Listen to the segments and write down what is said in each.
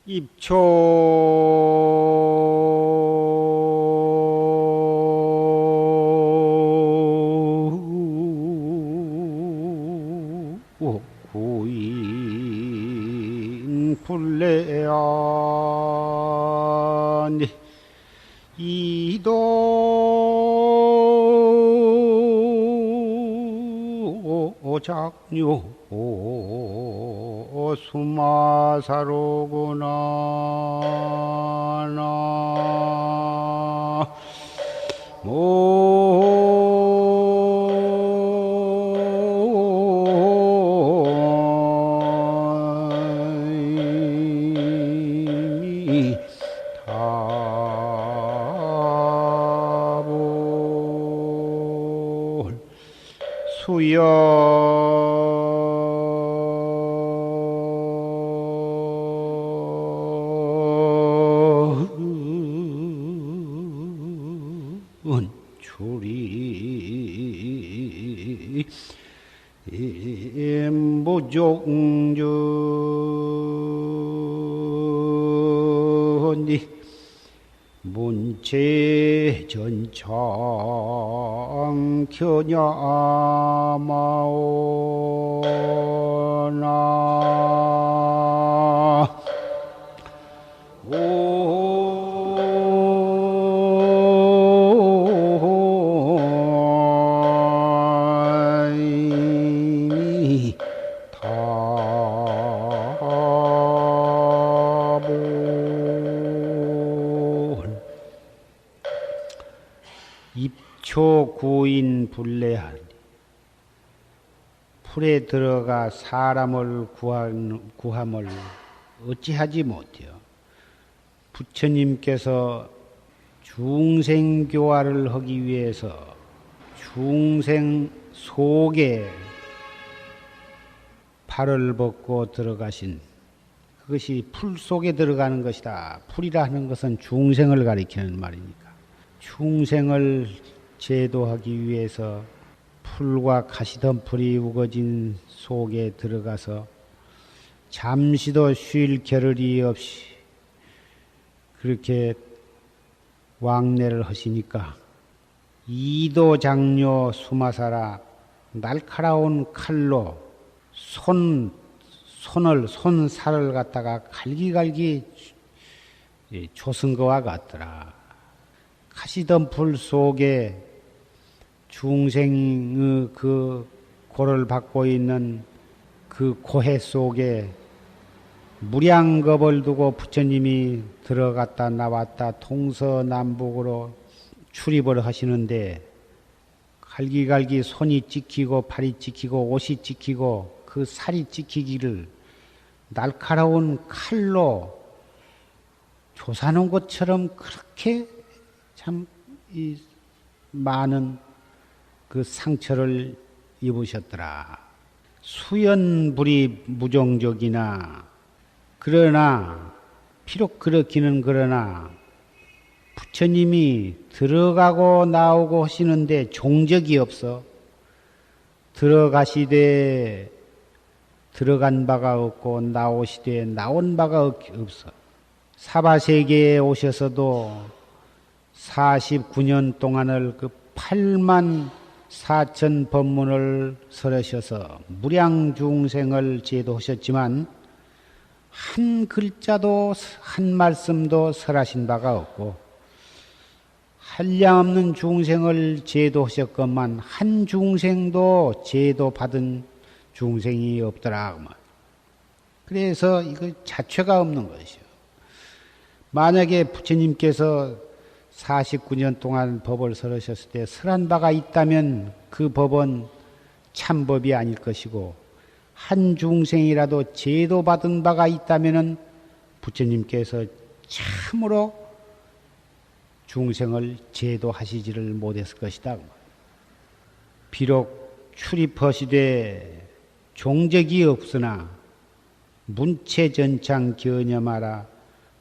입초 구인 불례한 이도 작류 수마사로구나 나 다불 수연 줄이 무종전이 문체전창 겨냐마오나 다불 입초구인 불례하니 풀에 들어가 사람을 구함을 어찌하지 못해요. 부처님께서 중생교화를 하기 위해서 중생 속에 발을 벗고 들어가신 그것이 풀 속에 들어가는 것이다. 풀이라 하는 것은 중생을 가리키는 말이니까. 중생을 제도하기 위해서 풀과 가시덤불이 우거진 속에 들어가서 잠시도 쉴 겨를이 없이 그렇게 왕래를 하시니까 이도장뇨 수마사라 날카로운 칼로 손살을 갖다가 갈기갈기 조선 것과 같더라. 가시덤불 속에 중생의 그 고를 받고 있는 그 고해 속에 무량겁을 두고 부처님이 들어갔다 나왔다 동서남북으로 출입을 하시는데 갈기갈기 손이 찍히고 팔이 찍히고 옷이 찍히고 그 살이 찍히기를 날카로운 칼로 조사놓은 것처럼 그렇게 참 많은 그 상처를 입으셨더라. 수연불이 무종적이나 그러나 비록 그렇기는 그러나 부처님이 들어가고 나오고 하시는데 종적이 없어. 들어가시되 들어간 바가 없고 나오시되 나온 바가 없어. 사바세계에 오셔서도 49년 동안을 그 8만 4천 법문을 설하셔서 무량중생을 제도하셨지만 한 글자도 한 말씀도 설하신 바가 없고 한량없는 중생을 제도하셨건만 한 중생도 제도받은 중생이 없더라. 그래서 이거 자체가 없는 것이요. 만약에 부처님께서 49년 동안 법을 설하셨을 때 설한 바가 있다면 그 법은 참법이 아닐 것이고 한 중생이라도 제도받은 바가 있다면 부처님께서 참으로 중생을 제도하시지를 못했을 것이다. 비록 출입하시되 종적이 없으나 문체전창 견념하라.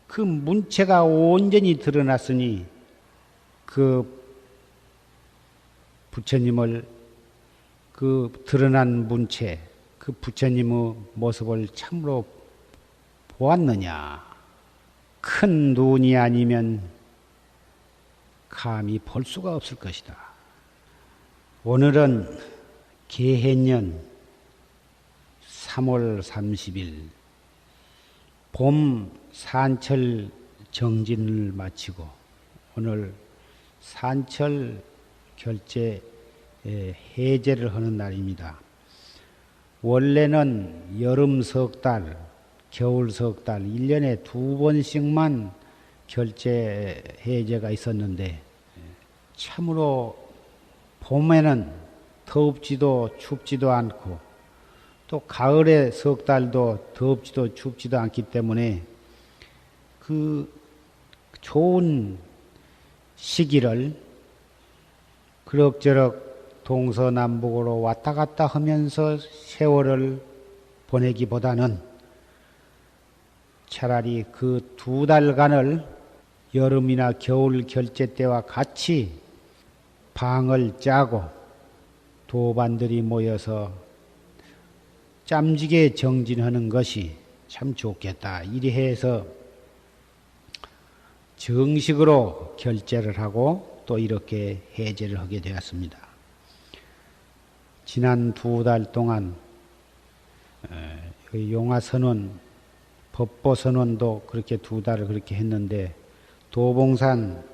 그 문체가 온전히 드러났으니 그 부처님을 그 드러난 문체 그 부처님의 모습을 참으로 보았느냐? 큰 눈이 아니면 감히 볼 수가 없을 것이다. 오늘은 개해년 3월 30일 봄 산철 정진을 마치고 오늘 산철 결제 해제를 하는 날입니다. 원래는 여름 석 달, 겨울 석 달, 1년에 2번씩만 결제 해제가 있었는데 참으로 봄에는 더웁지도 춥지도 않고 또 가을에 석 달도 덥지도 춥지도 않기 때문에 그 좋은 시기를 그럭저럭 동서남북으로 왔다 갔다 하면서 세월을 보내기보다는 차라리 그 2달간을 여름이나 겨울 결제 때와 같이 방을 짜고 도반들이 모여서 짬지게 정진하는 것이 참 좋겠다. 이리 해서 정식으로 결제를 하고 또 이렇게 해제를 하게 되었습니다. 지난 2달 동안 용화선언, 법보선언도 그렇게 2달을 그렇게 했는데 도봉산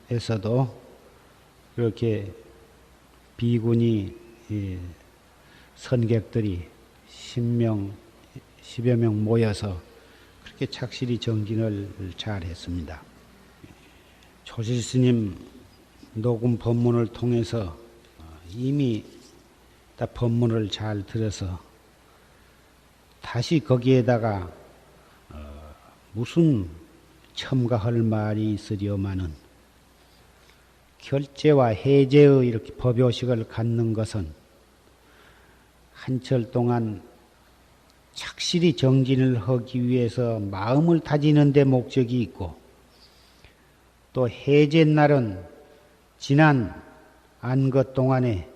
원효암에서도 그렇게 비군이 선객들이 10여 명 모여서 그렇게 착실히 정진을 잘 했습니다. 조실스님 녹음 법문을 통해서 이미 다 법문을 잘 들어서 다시 거기에다가 무슨 첨가할 말이 있으려마는 결제와 해제의 이렇게 법요식을 갖는 것은 한철 동안 착실히 정진을 하기 위해서 마음을 다지는 데 목적이 있고 또 해제 날은 지난 안것 동안에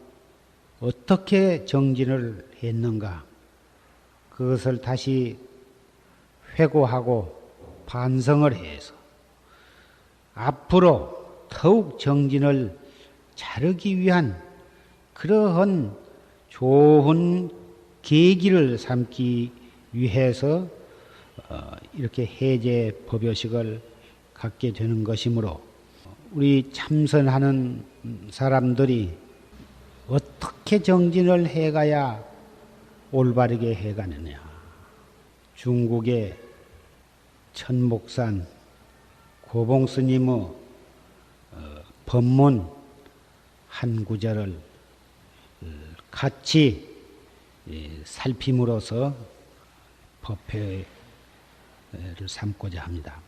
어떻게 정진을 했는가 그것을 다시 회고하고 반성을 해서 앞으로 더욱 정진을 자르기 위한 그러한 좋은 계기를 삼기 위해서 이렇게 해제 법요식을 갖게 되는 것이므로 우리 참선하는 사람들이 어떻게 정진을 해가야 올바르게 해가느냐. 중국의 천목산 고봉스님의 법문 한 구절을 같이 살핌으로써 법회를 삼고자 합니다.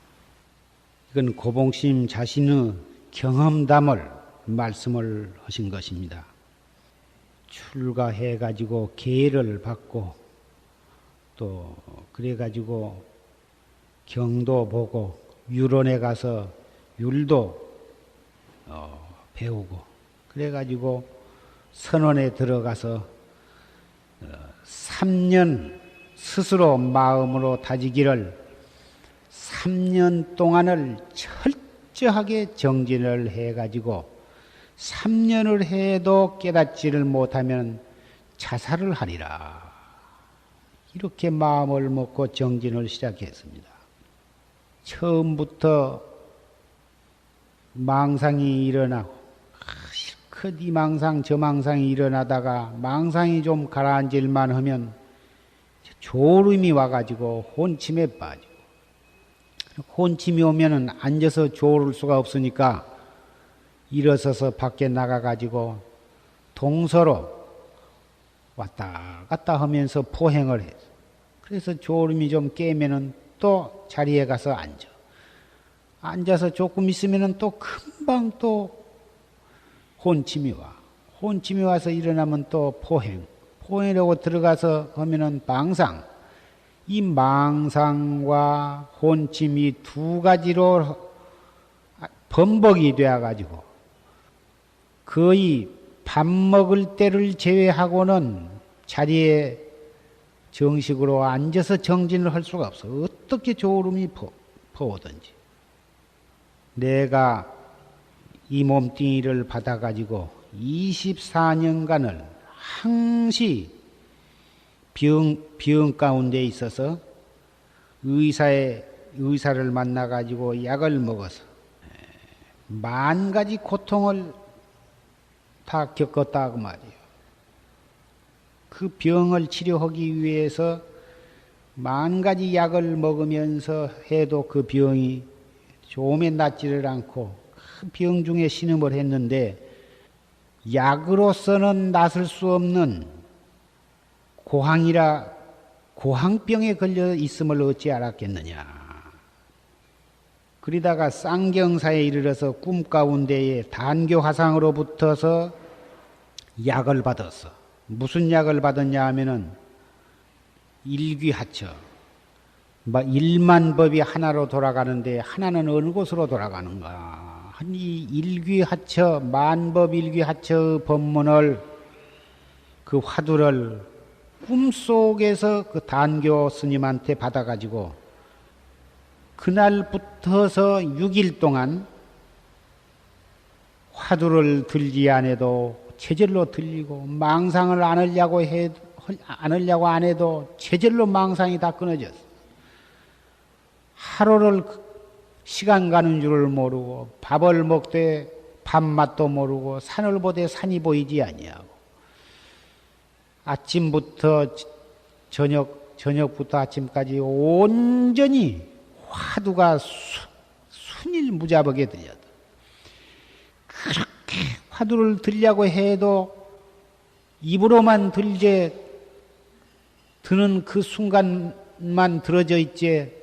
이건 고봉스님 자신의 경험담을 말씀을 하신 것입니다. 출가해가지고 계를 받고 또 그래가지고 경도 보고 유론에 가서 율도 배우고 그래가지고 선원에 들어가서 3년 스스로 마음으로 다지기를 3년 동안을 철저하게 정진을 해가지고 3년을 해도 깨닫지를 못하면 자살을 하리라. 이렇게 마음을 먹고 정진을 시작했습니다. 처음부터 망상이 일어나고 실컷 이 망상 저 망상이 일어나다가 망상이 좀 가라앉을만 하면 졸음이 와가지고 혼침에 빠지고 혼침이 오면은 앉아서 졸을 수가 없으니까 일어서서 밖에 나가가지고 동서로 왔다 갔다 하면서 포행을 해서 그래서 졸음이 좀 깨면은 또 자리에 가서 앉아. 앉아서 조금 있으면은 또 금방 또 혼침이 와. 혼침이 와서 일어나면 또 포행. 포행이라고 들어가서 하면은 망상. 이 망상과 혼침이 두 가지로 번복이 되어가지고 거의 밥 먹을 때를 제외하고는 자리에 정식으로 앉아서 정진을 할 수가 없어. 어떻게 졸음이 퍼오든지. 내가 이 몸뚱이를 받아가지고 24년간을 항시 병 가운데 있어서 의사를 만나가지고 약을 먹어서 만 가지 고통을 다 겪었다고 말이에요. 그 병을 치료하기 위해서 만 가지 약을 먹으면서 해도 그 병이 조금에 낫지를 않고 그 병 중에 신음을 했는데 약으로서는 낫을 수 없는 고항병에 걸려 있음을 어찌 알았겠느냐. 그러다가 쌍경사에 이르러서 꿈 가운데에 단교화상으로부터서 약을 받았어. 무슨 약을 받았냐 하면은 일귀하처. 일만법이 하나로 돌아가는데 하나는 어느 곳으로 돌아가는가? 이 일귀하처, 만법 일귀하처 법문을 그 화두를 꿈속에서 그 단교 스님한테 받아가지고 그날부터서 6일 동안 화두를 들지 않아도 체절로 들리고 망상을 안 하려고 안 해도 체절로 망상이 다 끊어졌어. 하루를 시간 가는 줄을 모르고 밥을 먹되 밥맛도 모르고 산을 보되 산이 보이지 아니하고 아침부터 저녁부터 아침까지 온전히 화두가 순일무잡하게 들렸다. 그렇게 화두를 들려고 해도 입으로만 드는 그 순간만 들어져 있지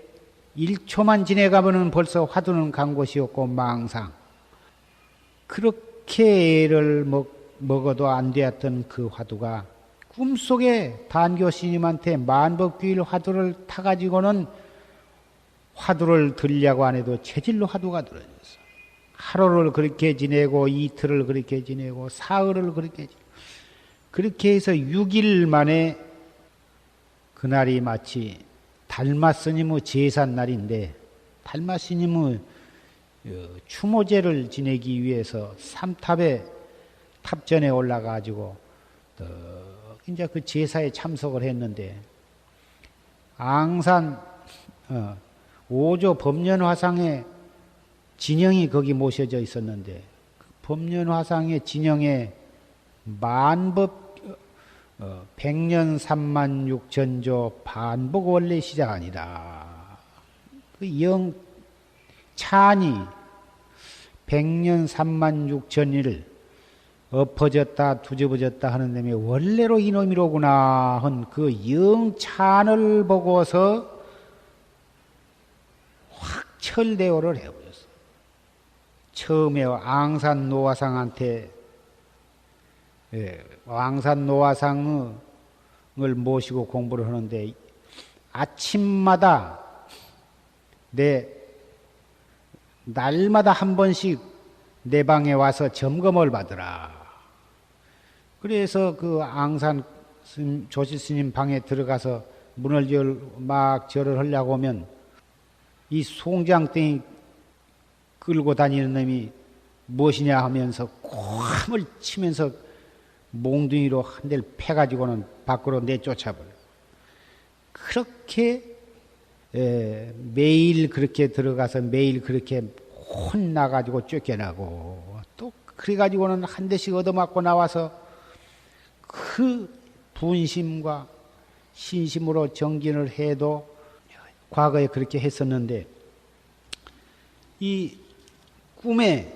1초만 지내가면은 벌써 화두는 간 곳이 없고 망상. 그렇게 애를 먹어도 안 되었던 그 화두가 꿈속에 단교 스님한테 만법규일 화두를 타가지고는 화두를 들려고 안 해도 체질로 화두가 들어졌어. 하루를 그렇게 지내고 이틀을 그렇게 지내고 사흘을 그렇게 지내고 그렇게 해서 6일 만에 그날이 마치 달마 스님의 제삿날인데 달마 스님의 추모제를 지내기 위해서 삼탑에 탑전에 올라가지고 이제 그 제사에 참석을 했는데 앙산 5조 법련화상의 진영이 거기 모셔져 있었는데 그 법련화상의 진영에 만법 100년 36,000조 반복 원래 시작 아니라 그 찬이 100년 36,000일 엎어졌다 뒤집어졌다 하는 놈이 원래로 이놈이로구나 한 그 영찬을 보고서 확철대오를 해버렸어. 처음에 앙산 노화상한테 앙산 노화상을 모시고 공부를 하는데 아침마다 날마다 한 번씩 내 방에 와서 점검을 받으라. 그래서 그 앙산 조실 스님 방에 들어가서 문을 막 절을 하려고 하면 이 송장땡이 끌고 다니는 놈이 무엇이냐 하면서 콧을 치면서 몽둥이로 한 대를 패가지고는 밖으로 내쫓아버려. 그렇게 매일 그렇게 들어가서 매일 그렇게 혼나가지고 쫓겨나고 또 그래가지고는 한 대씩 얻어맞고 나와서 그 분심과 신심으로 정진을 해도 과거에 그렇게 했었는데 이 꿈에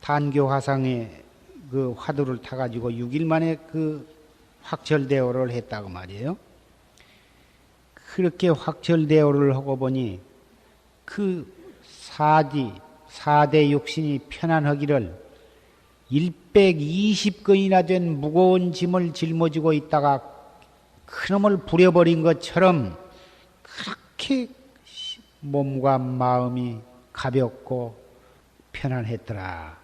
단교화상에 그 화두를 타가지고 6일 만에 그 확철대오를 했다고 말이에요. 그렇게 확철대오를 하고 보니 그 사대 육신이 편안하기를 120건이나 된 무거운 짐을 짊어지고 있다가 그놈을 부려버린 것처럼 그렇게 몸과 마음이 가볍고 편안했더라.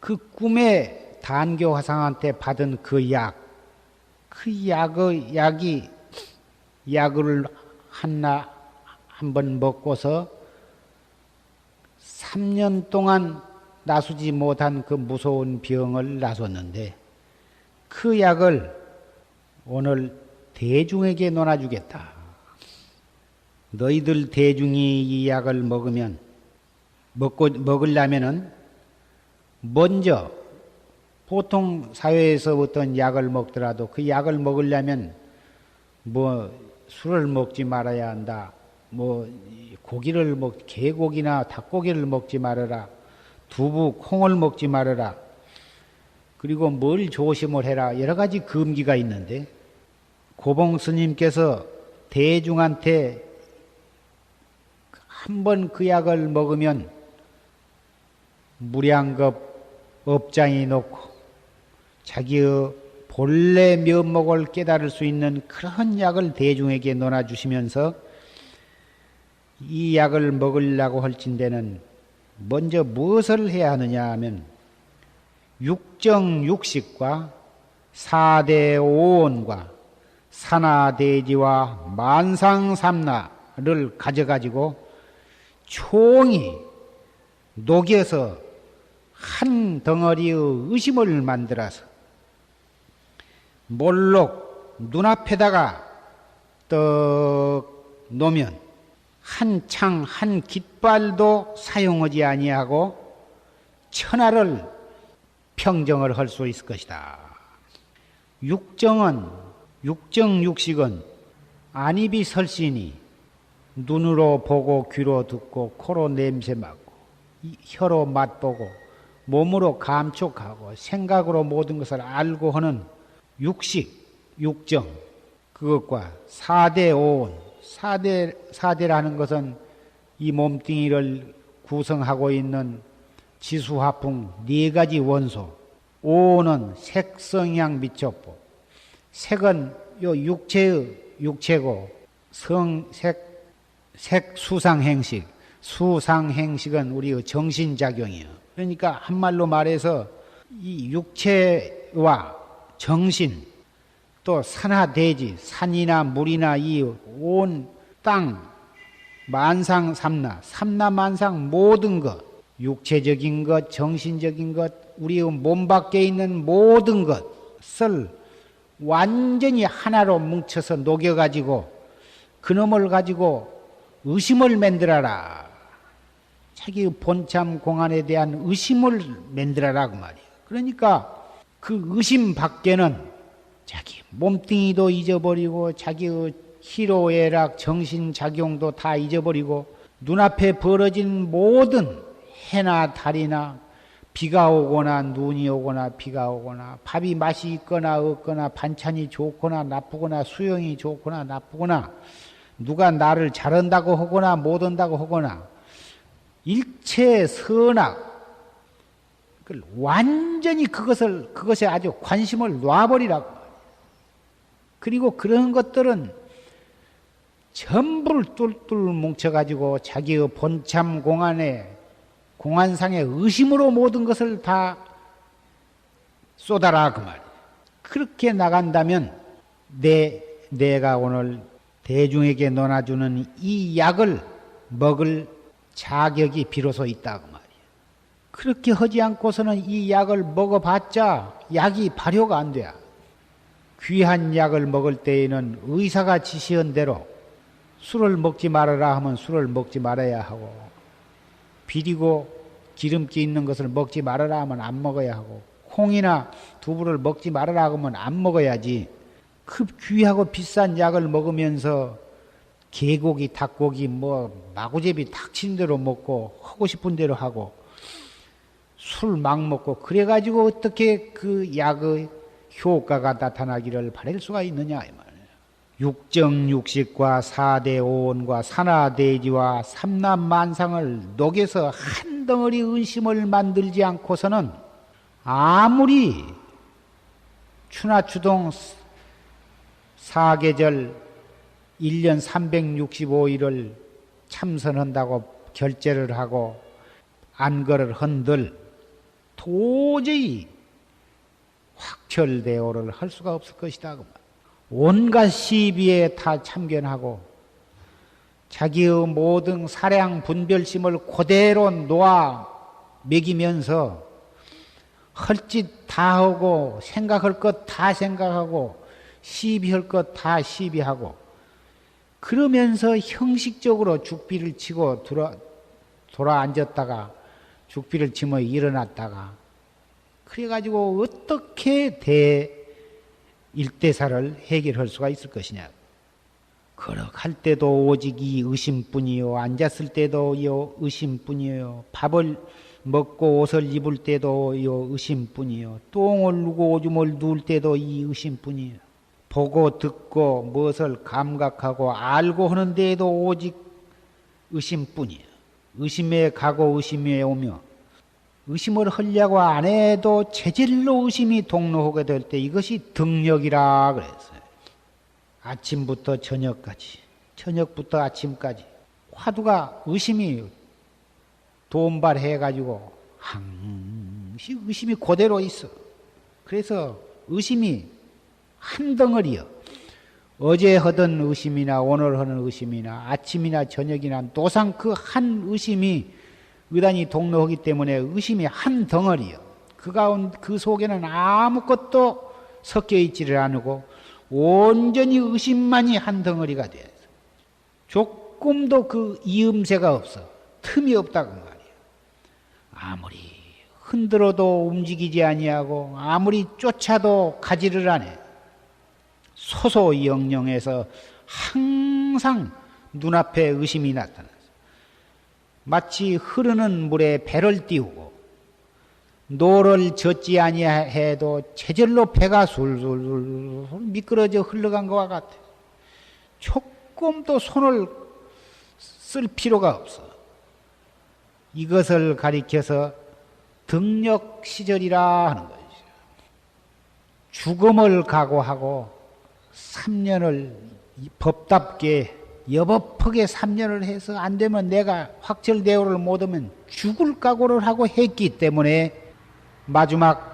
그 꿈에 단교 화상한테 받은 그 약, 그 약을 한 번 먹고서 3년 동안 나수지 못한 그 무서운 병을 나섰는데 그 약을 오늘 대중에게 논아주겠다. 너희들 대중이 이 약을 먹으려면은 먼저 보통 사회에서 어떤 약을 먹더라도 그 약을 먹으려면 술을 먹지 말아야 한다. 개고기나 닭고기를 먹지 말아라. 두부, 콩을 먹지 말아라. 그리고 뭘 조심을 해라. 여러 가지 금기가 있는데 고봉 스님께서 대중한테 한 번 그 약을 먹으면 무량겁 업장이 놓고 자기의 본래 면목을 깨달을 수 있는 그런 약을 대중에게 논아주시면서 이 약을 먹으려고 할진대는 먼저 무엇을 해야 하느냐 하면 육정육식과 사대오원과 산하대지와 만상삼나를 가져가지고 총히 녹여서 한 덩어리의 의심을 만들어서 몰록 눈앞에다가 떡 놓으면 한 창, 한 깃발도 사용하지 아니하고 천하를 평정을 할 수 있을 것이다. 육정육식은 안입이 설신이 눈으로 보고 귀로 듣고 코로 냄새 맡고 혀로 맛보고 몸으로 감촉하고 생각으로 모든 것을 알고 하는 육정 그것과 사대오온 사대라는 것은 이 몸뚱이를 구성하고 있는 지수화풍 네 가지 원소 오온은 색성향 미촉보 색은 요 육체고 색수상행식 수상행식은 우리의 정신작용이요. 그러니까 한말로 말해서 이 육체와 정신 또 산하대지 산이나 물이나 이 온 땅 만상 삼나만상 모든 것 육체적인 것 정신적인 것 우리의 몸 밖에 있는 모든 것을 완전히 하나로 뭉쳐서 녹여가지고 그놈을 가지고 의심을 만들어라. 자기 본참 공안에 대한 의심을 만들어라 그 말이에요. 그러니까 그 의심 밖에는 자기 몸뚱이도 잊어버리고 자기의 희로애락 정신작용도 다 잊어버리고 눈앞에 벌어진 모든 해나 달이나 비가 오거나 눈이 오거나 비가 오거나 밥이 맛이 있거나 없거나 반찬이 좋거나 나쁘거나 수영이 좋거나 나쁘거나 누가 나를 잘한다고 하거나 못한다고 하거나 일체 선악 완전히 그것에 아주 관심을 놔버리라고. 그리고 그런 것들은 전부를 뚫뚫 뭉쳐가지고 자기의 본참 공안상의 의심으로 모든 것을 다 쏟아라 그 말. 그렇게 나간다면 내가 오늘 대중에게 논아주는 이 약을 먹을 자격이 비로소 있다 그 말이에요. 그렇게 하지 않고서는 이 약을 먹어봤자 약이 발효가 안 돼. 귀한 약을 먹을 때에는 의사가 지시한 대로 술을 먹지 말아라 하면 술을 먹지 말아야 하고 비리고 기름기 있는 것을 먹지 말아라 하면 안 먹어야 하고 콩이나 두부를 먹지 말아라 하면 안 먹어야지. 그 귀하고 비싼 약을 먹으면서 개고기, 닭고기, 마구제비 닥친 대로 먹고 하고 싶은 대로 하고 술 막 먹고 그래가지고 어떻게 그 약의 효과가 나타나기를 바랄 수가 있느냐 이 말이에요. 육정육식과 사대오온과 산하대지와 삼남만상을 녹여서 한 덩어리 의심을 만들지 않고서는 아무리 추나추동 사계절 1년 365일을 참선한다고 결제를 하고 안거를 한들 도저히 확철대오를 할 수가 없을 것이다. 온갖 시비에 다 참견하고 자기의 모든 사량 분별심을 그대로 놓아 먹이면서 할 짓 다 하고 생각할 것 다 생각하고 시비할 것 다 시비하고 그러면서 형식적으로 죽비를 치고 돌아 앉았다가 죽비를 치며 일어났다가 그래가지고 어떻게 일대사를 해결할 수가 있을 것이냐. 걸어갈 때도 오직 이 의심뿐이요. 앉았을 때도 이 의심뿐이요. 밥을 먹고 옷을 입을 때도 이 의심뿐이요. 똥을 누고 오줌을 누울 때도 이 의심뿐이요. 보고 듣고 무엇을 감각하고 알고 하는 데에도 오직 의심뿐이요. 의심에 가고 의심에 오며 의심을 하려고 안 해도 체질로 의심이 동로하게 될 때 이것이 등력이라 그랬어요. 아침부터 저녁까지, 저녁부터 아침까지 화두가 의심이 돈발해가지고 항시 의심이 그대로 있어. 그래서 의심이 한 덩어리요. 어제 하던 의심이나 오늘 하는 의심이나 아침이나 저녁이나 노상 그 한 의심이 의단이 동로하기 때문에 의심이 한 덩어리요. 그 속에는 아무것도 섞여 있지를 않고 온전히 의심만이 한 덩어리가 돼요. 조금도 그 이음새가 없어. 틈이 없다고 말이에요. 아무리 흔들어도 움직이지 아니하고 아무리 쫓아도 가지를 않아. 소소영령해서 항상 눈앞에 의심이 나타나서 마치 흐르는 물에 배를 띄우고 노를 젓지 아니해도 체절로 배가 술술 미끄러져 흘러간 것과 같아. 조금도 손을 쓸 필요가 없어. 이것을 가리켜서 등력 시절이라 하는 것이죠. 죽음을 각오하고 3년을 법답게 여법하게 3년을 해서 안 되면 내가 확철대오를 못하면 죽을 각오를 하고 했기 때문에 마지막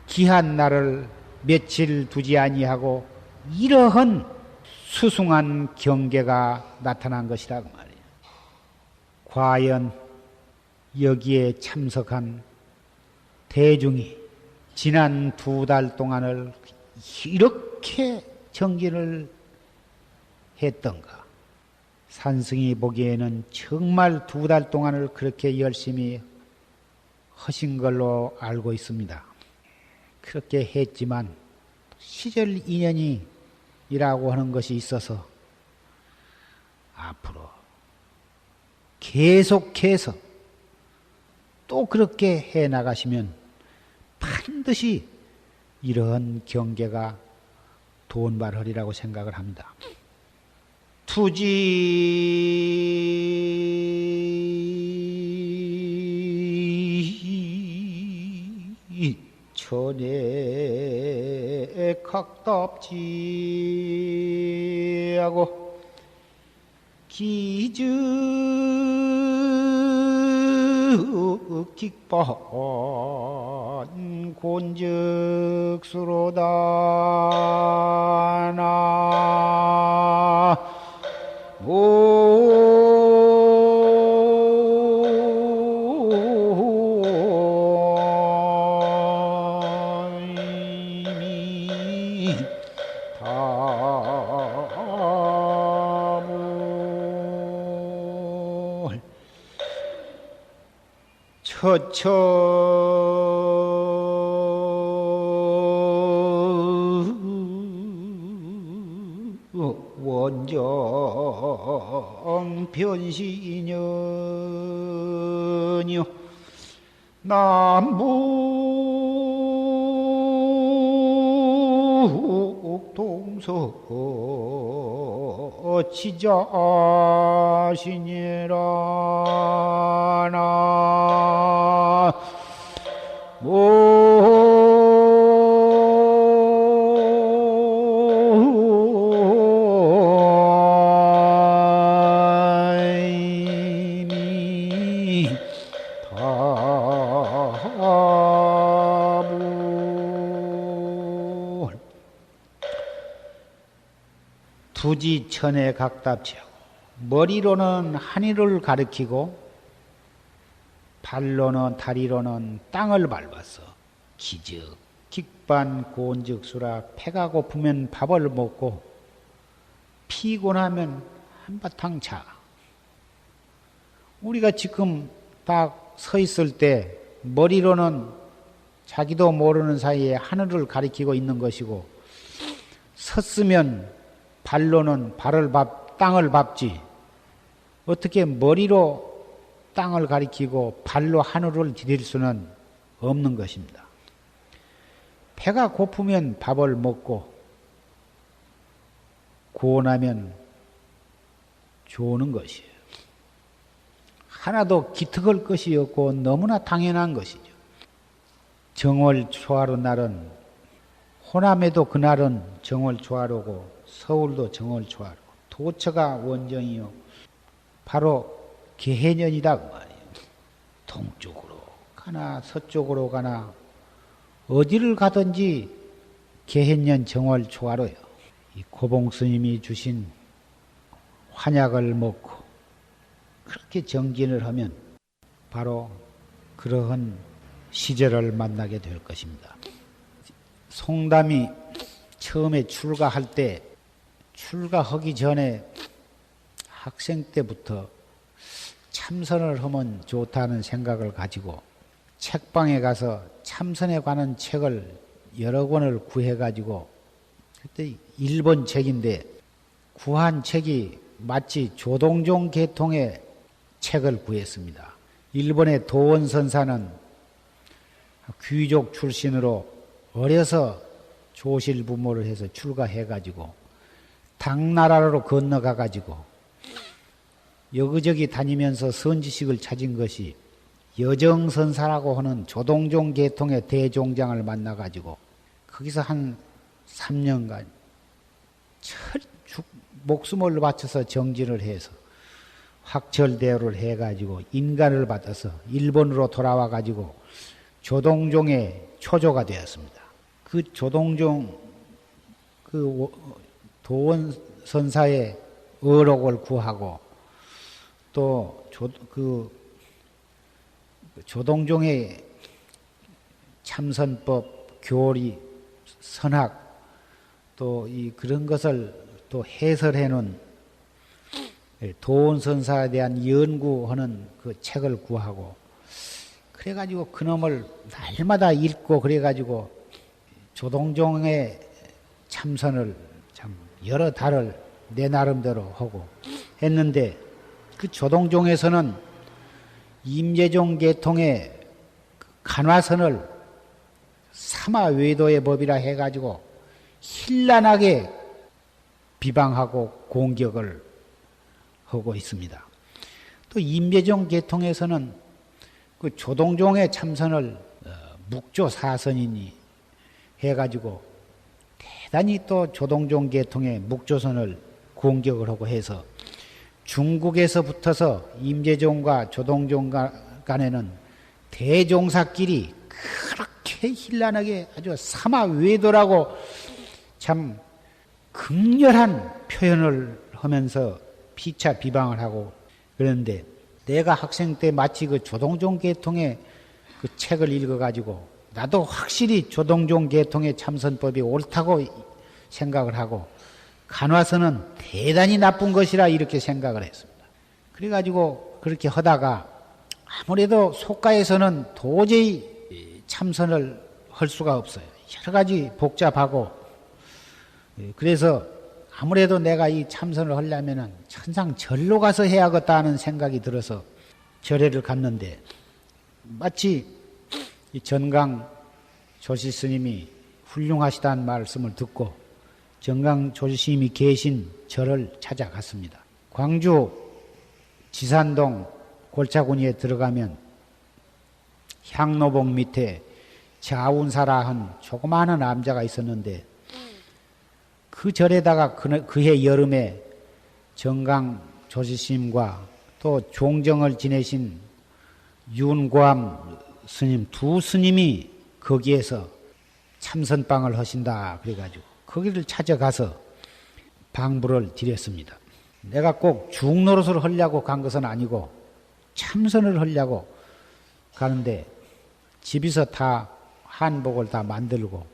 기한 날을 며칠 두지 아니하고 이러한 수승한 경계가 나타난 것이라 그 말이에요. 과연 여기에 참석한 대중이 지난 2달 동안을 이렇게 정진을 했던가? 산승이 보기에는 정말 2달 동안을 그렇게 열심히 하신 걸로 알고 있습니다. 그렇게 했지만 시절 인연이라고 하는 것이 있어서 앞으로 계속해서 또 그렇게 해 나가시면 반드시 이러한 경계가 돈발하리라고 생각을 합니다. 투지 천에 각답지하고 기즉 기pan 곤적수로다 나 처처 원정 변시인연이요 남북 동서 지자신이라 나 부지천에 각답지하고 머리로는 하늘을 가리키고 발로는 다리로는 땅을 밟아서 기적 직반 고온즉수라 배가 고프면 밥을 먹고 피곤하면 한바탕 자. 우리가 지금 딱 서 있을 때 머리로는 자기도 모르는 사이에 하늘을 가리키고 있는 것이고 섰으면 발로는 땅을 밟지 어떻게 머리로 땅을 가리키고 발로 하늘을 디딜 수는 없는 것입니다. 배가 고프면 밥을 먹고 고원하면 좋은 것이에요. 하나도 기특할 것이 없고 너무나 당연한 것이죠. 정월 초하루 날은 호남에도 그날은 정월 초하루고 서울도 정월 초하루 도처가 원정이요 바로 개해년이다 그 말이에요. 동쪽으로 가나 서쪽으로 가나 어디를 가든지 개해년 정월 초하루요. 이 고봉 스님이 주신 환약을 먹고 그렇게 정진을 하면 바로 그러한 시절을 만나게 될 것입니다. 송담이 처음에 출가하기 전에 학생 때부터 참선을 하면 좋다는 생각을 가지고 책방에 가서 참선에 관한 책을 여러 권을 구해가지고 그때 일본 책인데 구한 책이 마치 조동종 계통의 책을 구했습니다. 일본의 도원선사는 귀족 출신으로 어려서 조실부모를 해서 출가해가지고 당나라로 건너가가지고 여기저기 다니면서 선지식을 찾은 것이 여정선사라고 하는 조동종 계통의 대종장을 만나가지고 거기서 한 3년간 목숨을 바쳐서 정진을 해서 확철대오를 해가지고 인간을 받아서 일본으로 돌아와가지고 조동종의 초조가 되었습니다. 그 조동종 그 도원선사의 어록을 구하고 또 조동종의 참선법, 교리, 선학 또 그런 것을 또 해설해 놓은 도원선사에 대한 연구하는 그 책을 구하고 그래가지고 그놈을 날마다 읽고 그래가지고 조동종의 참선을 참 여러 달을 내 나름대로 하고 했는데 그 조동종에서는 임재종 계통의 간화선을 사마외도의 법이라 해가지고 현란하게 비방하고 공격을 하고 있습니다. 또 임재종 계통에서는 그 조동종의 참선을 묵조사선이니 해가지고 대단히 또 조동종 계통의 묵조선을 공격을 하고 해서 중국에서 붙어서 임재종과 조동종 간에는 대종사끼리 그렇게 현란하게 아주 사마외도라고 참 극렬한 표현을 하면서 피차 비방을 하고 그런데 내가 학생 때 마치 그 조동종 계통의 그 책을 읽어가지고 나도 확실히 조동종 계통의 참선법이 옳다고 생각을 하고 간화선은 대단히 나쁜 것이라 이렇게 생각을 했습니다. 그래가지고 그렇게 하다가 아무래도 속가에서는 도저히 참선을 할 수가 없어요. 여러 가지 복잡하고 그래서 아무래도 내가 이 참선을 하려면은 천상 절로 가서 해야겠다는 생각이 들어서 절에를 갔는데 마치 이 전강 조실 스님이 훌륭하시다는 말씀을 듣고 전강 조실 스님이 계신 절을 찾아갔습니다. 광주 지산동 골차구니에 들어가면 향로봉 밑에 자운사라 한 조그마한 남자가 있었는데 그 절에다가 그해 여름에 정강 조실스님과 또 종정을 지내신 윤고암 스님 두 스님이 거기에서 참선방을 하신다 그래가지고 거기를 찾아가서 방부를 드렸습니다. 내가 꼭 중노릇을 하려고 간 것은 아니고 참선을 하려고 가는데 집에서 다 한복을 다 만들고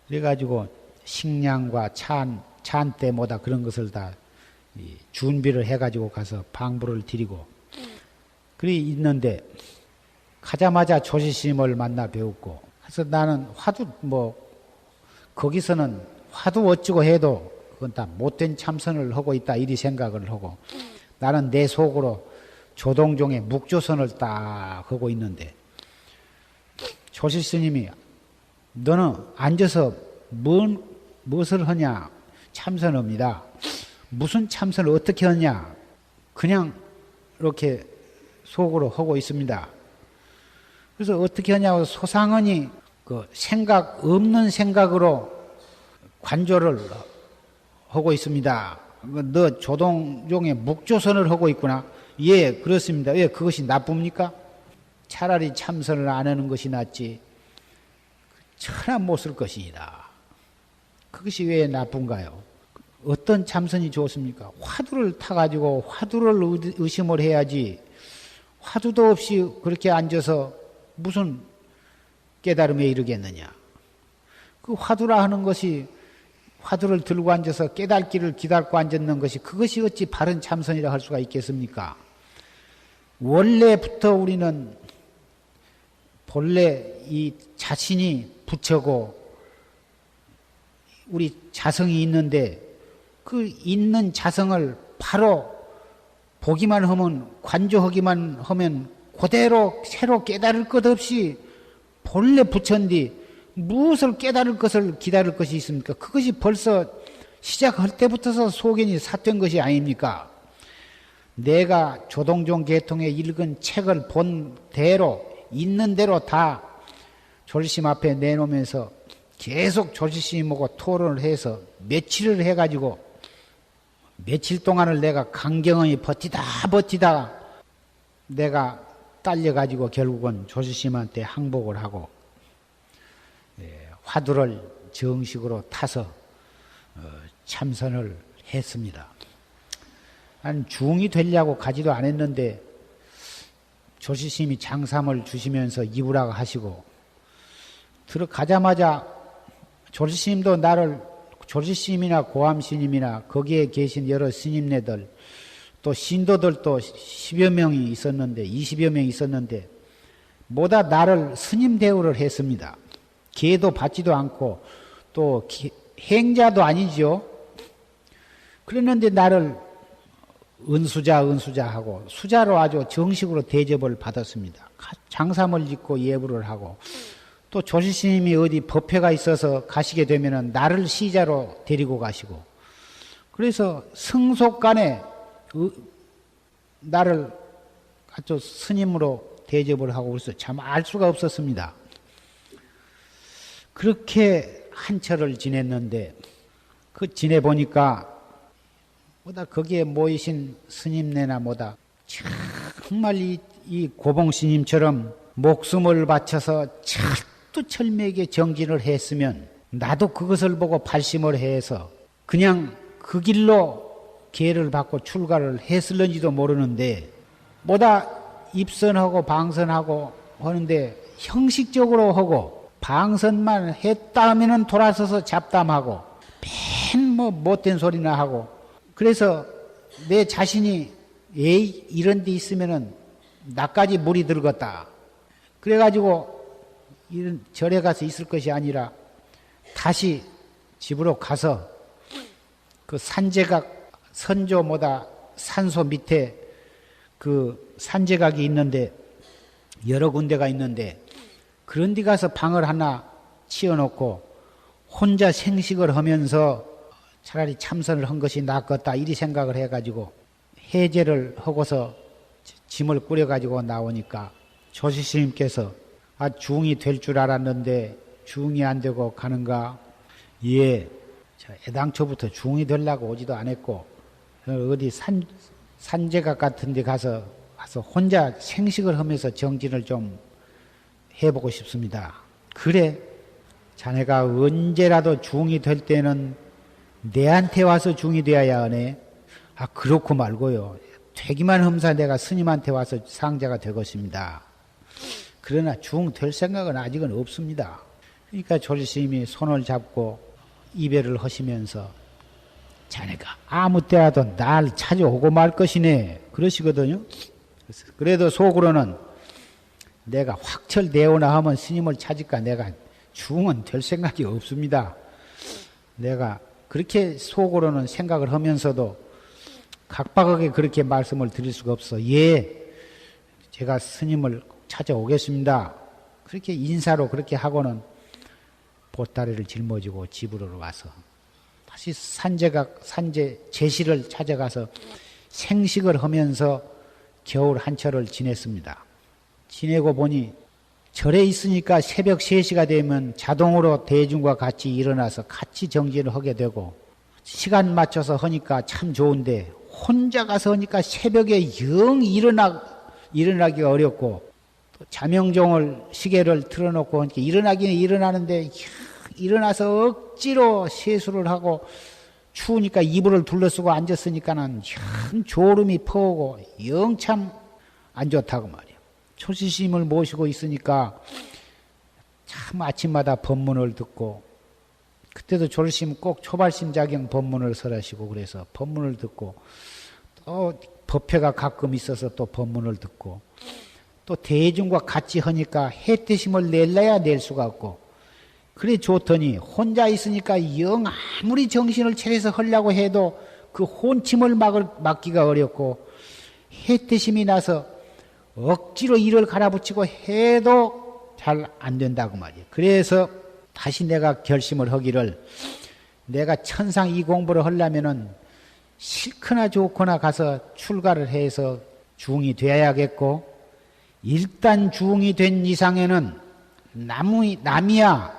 그래가지고 식량과 찬때 뭐다 그런 것을 다 준비를 해가지고 가서 방부를 드리고 그리 있는데 가자마자 조실스님을 만나 배웠고 그래서 나는 화두 거기서는 화두 어찌고 해도 그건 다 못된 참선을 하고 있다 이리 생각을 하고 나는 내 속으로 조동종의 묵조선을 딱 하고 있는데 조실스님이 너는 앉아서 무엇을 하냐 참선합니다. 무슨 참선을 어떻게 하냐 그냥 이렇게 속으로 하고 있습니다. 그래서 어떻게 하냐고 소상하니 그 생각 없는 생각으로 관조를 하고 있습니다. 너 조동종의 묵조선을 하고 있구나. 예, 그렇습니다. 왜 그것이 나쁩니까? 차라리 참선을 안 하는 것이 낫지. 천하 못 쓸 것이다. 그것이 왜 나쁜가요? 어떤 참선이 좋습니까? 화두를 타가지고 화두를 의심을 해야지 화두도 없이 그렇게 앉아서 무슨 깨달음에 이르겠느냐. 그 화두라 하는 것이 화두를 들고 앉아서 깨달기를 기다리고 앉았는 것이 그것이 어찌 바른 참선이라 할 수가 있겠습니까? 원래부터 우리는 본래 이 자신이 부처고 우리 자성이 있는데 그 있는 자성을 바로 보기만 하면 관조하기만 하면 그대로 새로 깨달을 것 없이 본래 부처인데 무엇을 깨달을 것을 기다릴 것이 있습니까? 그것이 벌써 시작할 때부터서 소견이 삿된 것이 아닙니까? 내가 조동종 계통에 읽은 책을 본 대로 있는 대로 다 조실스님 앞에 내놓으면서 계속 조실스님하고 토론을 해서 며칠을 해가지고 며칠 동안을 내가 강경히 버티다 내가 딸려가지고 결국은 조실스님한테 항복을 하고 화두를 정식으로 타서 참선을 했습니다. 한 중이 되려고 가지도 않았는데 조실스님이 장삼을 주시면서 입으라고 하시고 들어가자마자 조실스님도 나를 조실스님이나 고암스님이나 거기에 계신 여러 스님네들 또 신도들도 10여 명이 있었는데 20여 명이 있었는데 모두 나를 스님 대우를 했습니다. 계도 받지도 않고 또 행자도 아니죠. 그랬는데 나를 은수자 하고 수자로 아주 정식으로 대접을 받았습니다. 장삼을 짓고 예불을 하고 또 조실스님이 어디 법회가 있어서 가시게 되면은 나를 시자로 데리고 가시고 그래서 성속간에 나를 아주 스님으로 대접을 하고 그래서 참 알 수가 없었습니다. 그렇게 한철을 지냈는데 그 지내보니까 뭐다 거기에 모이신 스님네나 뭐다 정말 이 고봉스님처럼 목숨을 바쳐서 철두철미하게 정진을 했으면 나도 그것을 보고 발심을 해서 그냥 그 길로 기회를 받고 출가를 했을런지도 모르는데 뭐다 입선하고 방선하고 하는데 형식적으로 하고 방선만 했다 하면은 돌아서서 잡담하고 맨 뭐 못된 소리나 하고 그래서 내 자신이 에이 이런 데 있으면은 나까지 물이 들었다. 그래가지고 이런 절에 가서 있을 것이 아니라 다시 집으로 가서 그 산제각 선조 뭐다 산소 밑에 그 산제각이 있는데 여러 군데가 있는데 그런 데 가서 방을 하나 치워놓고 혼자 생식을 하면서 차라리 참선을 한 것이 낫겠다 이리 생각을 해가지고 해제를 하고서 짐을 꾸려가지고 나오니까 조실스님께서 중이 될 줄 알았는데 중이 안 되고 가는가? 예, 애당초부터 중이 되려고 오지도 않았고 어디 산제각 같은 데 가서 혼자 생식을 하면서 정진을 좀 해보고 싶습니다. 그래, 자네가 언제라도 중이 될 때는 내한테 와서 중이 되어야 하네. 아, 그렇고 말고요. 되기만 험사 내가 스님한테 와서 상자가 되겠습니다. 그러나 중 될 생각은 아직은 없습니다. 그러니까 조실스님이 손을 잡고 이별을 하시면서 자네가 아무 때라도 날 찾아오고 말 것이네 그러시거든요. 그래도 속으로는 내가 확철대오나 하면 스님을 찾을까 내가 중은 될 생각이 없습니다. 내가 그렇게 속으로는 생각을 하면서도 각박하게 그렇게 말씀을 드릴 수가 없어. 예, 제가 스님을 찾아오겠습니다. 그렇게 인사로 그렇게 하고는 보따리를 짊어지고 집으로 와서 다시 산제 제시를 찾아가서 생식을 하면서 겨울 한철을 지냈습니다. 지내고 보니 절에 있으니까 새벽 3시가 되면 자동으로 대중과 같이 일어나서 같이 정진을 하게 되고 시간 맞춰서 하니까 참 좋은데 혼자 가서 하니까 새벽에 영 일어나기가 어렵고 또 자명종을 시계를 틀어놓고 하니까 일어나기는 일어나는데 일어나서 억지로 세수를 하고 추우니까 이불을 둘러쓰고 앉았으니까는 영 졸음이 퍼오고 영 참 안 좋다고 말이에요. 초시심을 모시고 있으니까 참 아침마다 법문을 듣고 그때도 졸심 꼭 초발심자경 법문을 설하시고 그래서 법문을 듣고 또 법회가 가끔 있어서 또 법문을 듣고 또 대중과 같이 하니까 해태심을 낼래야 낼 수가 없고 그래 좋더니 혼자 있으니까 영 아무리 정신을 차려서 하려고 해도 그 혼침을 막기가 어렵고 해태심이 나서 억지로 일을 갈아붙이고 해도 잘 안 된다고 말이에요. 그래서 다시 내가 결심을 하기를 내가 천상 이 공부를 하려면은 싫거나 좋거나 가서 출가를 해서 중이 되어야겠고 일단 중이 된 이상에는 남이야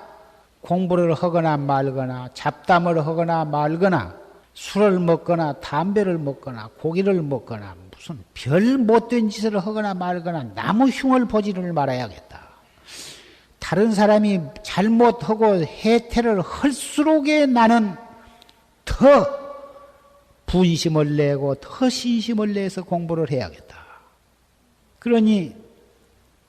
공부를 하거나 말거나 잡담을 하거나 말거나 술을 먹거나 담배를 먹거나 고기를 먹거나 무슨 별 못된 짓을 하거나 말거나 나무 흉을 보지를 말아야겠다. 다른 사람이 잘못하고 해태를 할수록에 나는 더 분심을 내고 더 신심을 내서 공부를 해야겠다. 그러니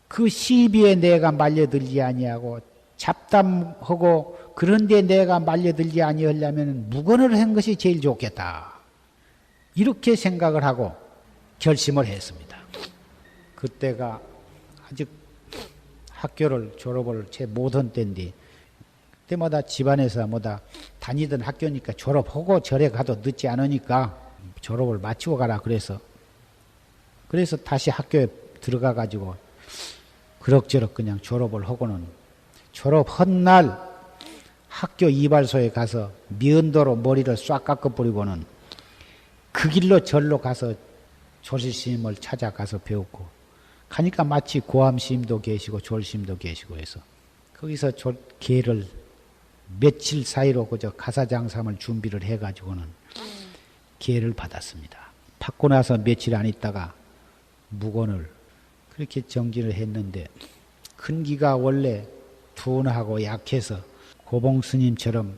그 시비에 내가 말려들지 아니하고 잡담하고 그런데 내가 말려들지 아니하려면 묵언을 한 것이 제일 좋겠다. 이렇게 생각을 하고 결심을 했습니다. 그때가 아직 학교를 졸업을 채 못한 때인데 그때마다 집안에서 다니던 학교니까 졸업하고 절에 가도 늦지 않으니까 졸업을 마치고 가라 그래서 다시 학교에 들어가 가지고 그럭저럭 그냥 졸업을 하고는 졸업한 날 학교 이발소에 가서 면도로 머리를 싹 깎아버리고는 그 길로 절로 가서 조실스님을 찾아가서 배웠고 가니까 마치 고암스님도 계시고 졸스님도 계시고 해서 거기서 계를 며칠 사이로 그저 가사장삼을 준비를 해가지고는 계를 받았습니다. 받고 나서 며칠 안 있다가 묵언을 그렇게 정진을 했는데 근기가 원래 둔하고 약해서 고봉스님처럼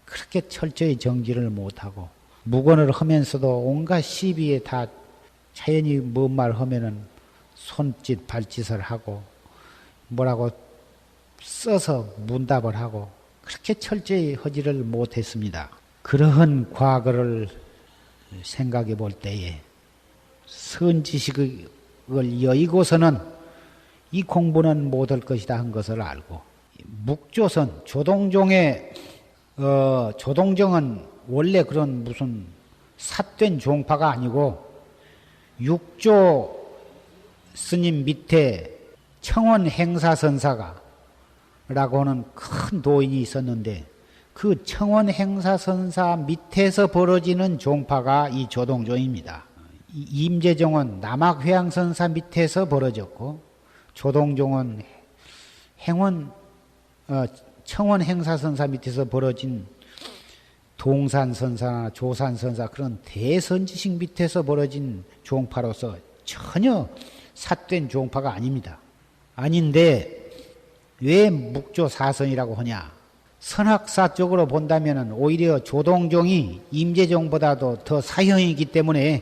그렇게 철저히 정진을 못하고 묵언을 하면서도 온갖 시비에 다 자연히 뭔 말 하면은 손짓 발짓을 하고 뭐라고 써서 문답을 하고 그렇게 철저히 하지를 못했습니다. 그러한 과거를 생각해 볼 때에 선지식을 여의고서는 이 공부는 못할 것이다 한 것을 알고 묵조선 조동정은 원래 그런 무슨 삿된 종파가 아니고 육조 스님 밑에 청원 행사선사가 라고 하는 큰 도인이 있었는데 그 청원 행사선사 밑에서 벌어지는 종파가 이 조동종입니다. 임재종은 남학회양선사 밑에서 벌어졌고 조동종은 청원 행사선사 밑에서 벌어진 동산선사나 조산선사 그런 대선지식 밑에서 벌어진 종파로서 전혀 삿된 종파가 아닙니다. 아닌데 왜 묵조사선이라고 하냐? 선학사 쪽으로 본다면 오히려 조동종이 임재종보다도 더 사형이기 때문에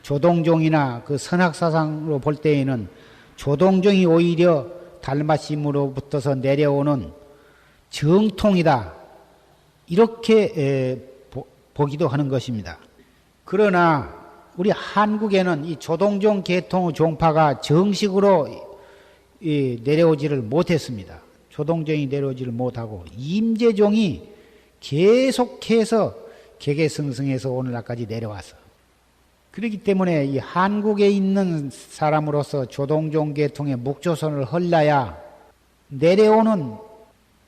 조동종이나 그 선학사상으로 볼 때에는 조동종이 오히려 달마심으로부터서 내려오는 정통이다. 이렇게 보기도 하는 것입니다. 그러나 우리 한국에는 이 조동종 계통의 종파가 정식으로 내려오지를 못했습니다. 조동종이 내려오지를 못하고 임재종이 계속해서 개개승승해서 오늘날까지 내려와서 그렇기 때문에 이 한국에 있는 사람으로서 조동종 계통의 묵조선을 헐라야 내려오는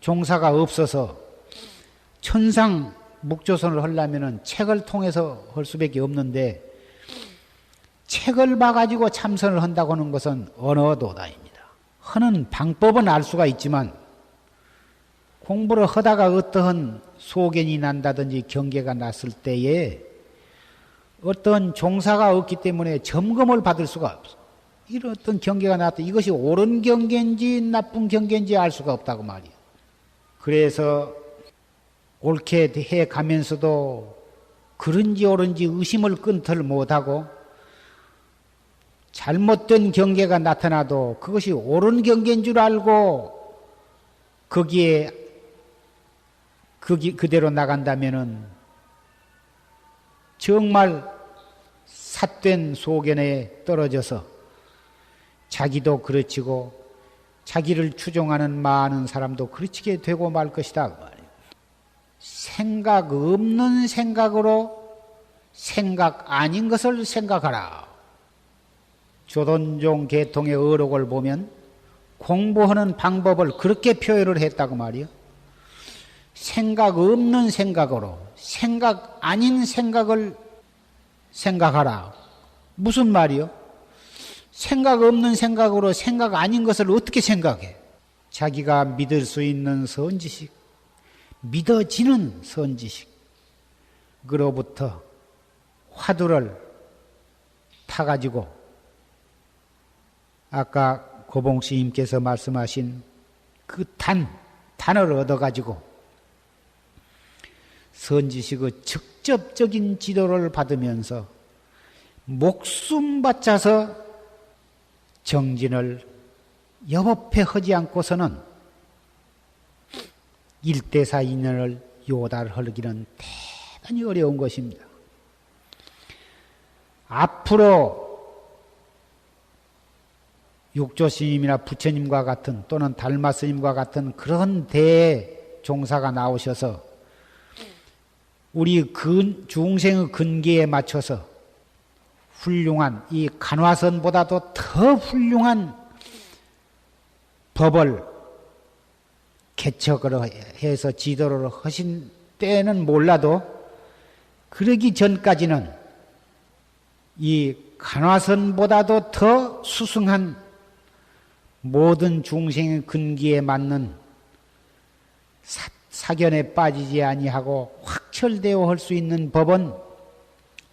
종사가 없어서 천상 묵조선을 헐려면은 책을 통해서 할 수밖에 없는데 책을 봐가지고 참선을 한다고 하는 것은 언어도다입니다. 하는 방법은 알 수가 있지만 공부를 하다가 어떠한 소견이 난다든지 경계가 났을 때에 어떤 종사가 없기 때문에 점검을 받을 수가 없어. 이런 어떤 경계가 났다. 이것이 옳은 경계인지 나쁜 경계인지 알 수가 없다고 말이에요. 그래서 옳게 해 가면서도 그런지 옳은지 의심을 끊지를 못하고 잘못된 경계가 나타나도 그것이 옳은 경계인 줄 알고 거기에 그대로 나간다면은 정말 삿된 소견에 떨어져서 자기도 그르치고 자기를 추종하는 많은 사람도 그르치게 되고 말 것이다. 생각 없는 생각으로 생각 아닌 것을 생각하라. 조동종 계통의 어록을 보면 공부하는 방법을 그렇게 표현을 했다고 말이요. 생각 없는 생각으로 생각 아닌 생각을 생각하라. 무슨 말이요? 생각 없는 생각으로 생각 아닌 것을 어떻게 생각해? 자기가 믿을 수 있는 선지식, 믿어지는 선지식, 그로부터 화두를 타가지고 아까 고봉스님께서 말씀하신 그 단을 얻어가지고 선지식의 직접적인 지도를 받으면서 목숨 바쳐서 정진을 여법해 하지 않고서는 일대사 인연을 요달하기는 대단히 어려운 것입니다. 앞으로 육조스님이나 부처님과 같은 또는 달마스님과 같은 그런 대종사가 나오셔서 우리 중생의 근기에 맞춰서 훌륭한 이 간화선보다도 더 훌륭한 법을 개척을 해서 지도를 하신 때는 몰라도 그러기 전까지는 이 간화선보다도 더 수승한 모든 중생의 근기에 맞는 사견에 빠지지 아니하고 확철되어 할 수 있는 법은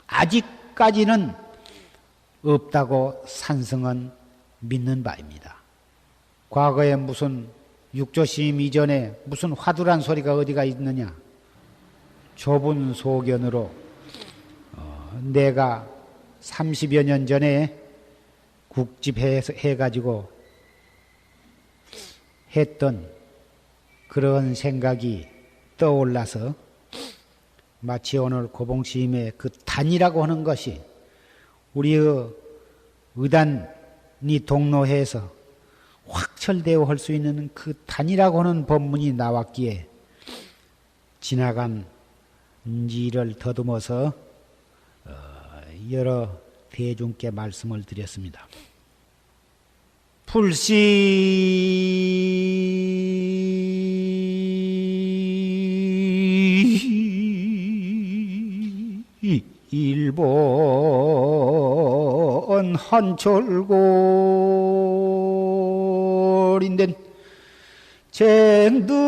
아직까지는 없다고 산성은 믿는 바입니다. 과거에 무슨 육조심 이전에 무슨 화두란 소리가 어디가 있느냐? 좁은 소견으로 내가 30여 년 전에 국집해가지고 했던 그런 생각이 떠올라서 마치 오늘 고봉스님의 그 단이라고 하는 것이 우리의 의단이 동로해서 확철되어 할 수 있는 그 단이라고 하는 법문이 나왔기에 지나간 일을 더듬어서 여러 대중께 말씀을 드렸습니다. 일본 한철골인된 쟁등매와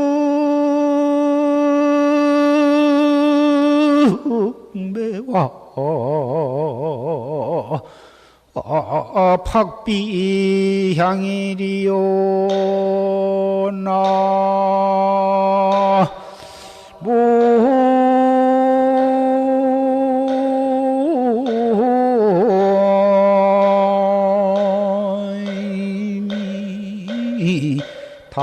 팍비 향일이요 나 모임이 다